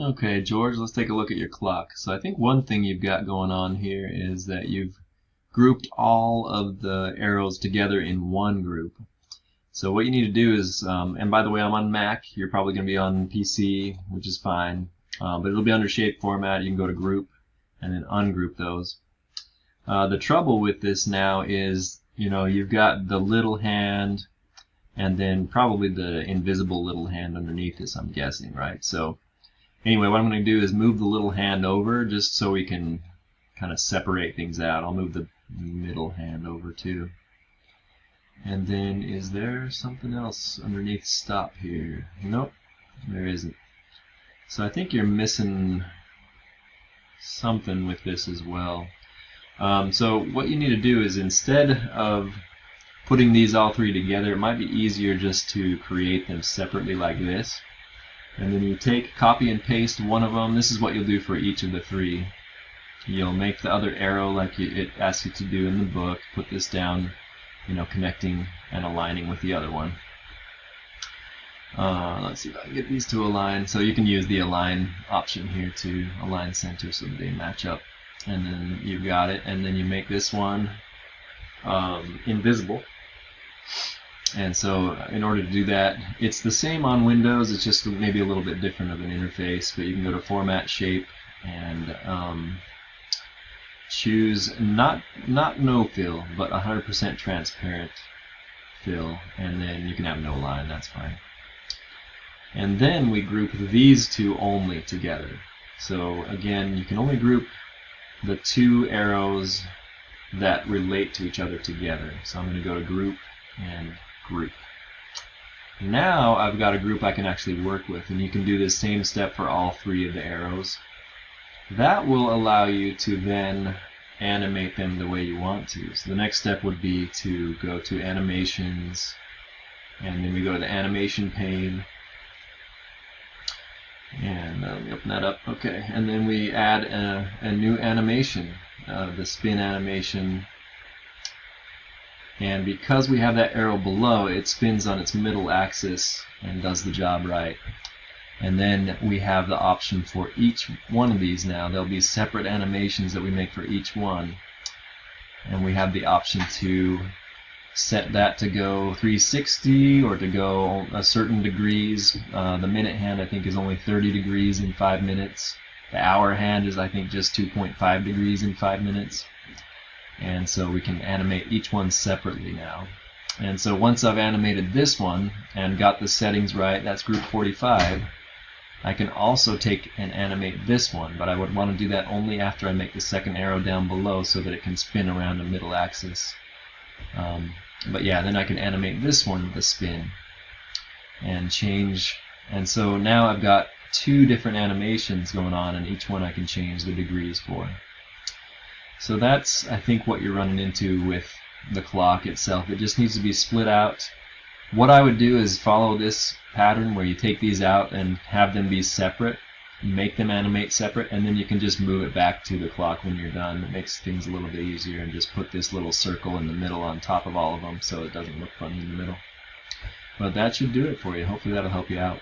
Okay, George, let's take a look at your clock. So I think one thing you've got going on here is that you've grouped all of the arrows together in one group. So what you need to do is, and by the way, I'm on Mac, you're probably going to be on PC, which is fine, but it'll be under shape format. You can go to group and then ungroup those. The trouble with this now is, you've got the little hand and then probably the invisible little hand underneath this, I'm guessing, right? So anyway, what I'm going to do is move the little hand over just so we can kind of separate things out. I'll move the middle hand over too. And then is there something else underneath stop here? Nope, there isn't. So I think you're missing something with this as well. So what you need to do is, instead of putting these all three together, it might be easier just to create them separately like this. And then you take, copy and paste one of them. This is what you'll do for each of the three. You'll make the other arrow like it asks you to do in the book. Put this down, connecting and aligning with the other one. Let's see if I can get these to align. So you can use the align option here to align center so that they match up. And then you've got it. And then you make this one invisible. And so in order to do that, it's the same on Windows, it's just maybe a little bit different of an interface, but you can go to Format, Shape, and choose not no fill, but 100% transparent fill, and then you can have no line, that's fine. And then we group these two only together. So again, you can only group the two arrows that relate to each other together. So I'm going to go to Group and Group. Now I've got a group I can actually work with, and you can do this same step for all three of the arrows. That will allow you to then animate them the way you want to. So the next step would be to go to Animations, and then we go to the Animation pane, and let me open that up. Okay, and then we add a new animation, the spin animation. And because we have that arrow below, it spins on its middle axis and does the job right. And then we have the option for each one of these now. There'll be separate animations that we make for each one. And we have the option to set that to go 360 or to go a certain degrees. The minute hand, I think, is only 30 degrees in 5 minutes. The hour hand is, I think, just 2.5 degrees in 5 minutes. And so we can animate each one separately now. And so once I've animated this one and got the settings right, that's group 45, I can also take and animate this one, but I would want to do that only after I make the second arrow down below so that it can spin around the middle axis. But yeah, then I can animate this one with a spin and change. And so now I've got two different animations going on, and each one I can change the degrees for. So that's, I think, what you're running into with the clock itself. It just needs to be split out. What I would do is follow this pattern where you take these out and have them be separate, make them animate separate, and then you can just move it back to the clock when you're done. It makes things a little bit easier, and just put this little circle in the middle on top of all of them so it doesn't look funny in the middle. But that should do it for you. Hopefully that'll help you out.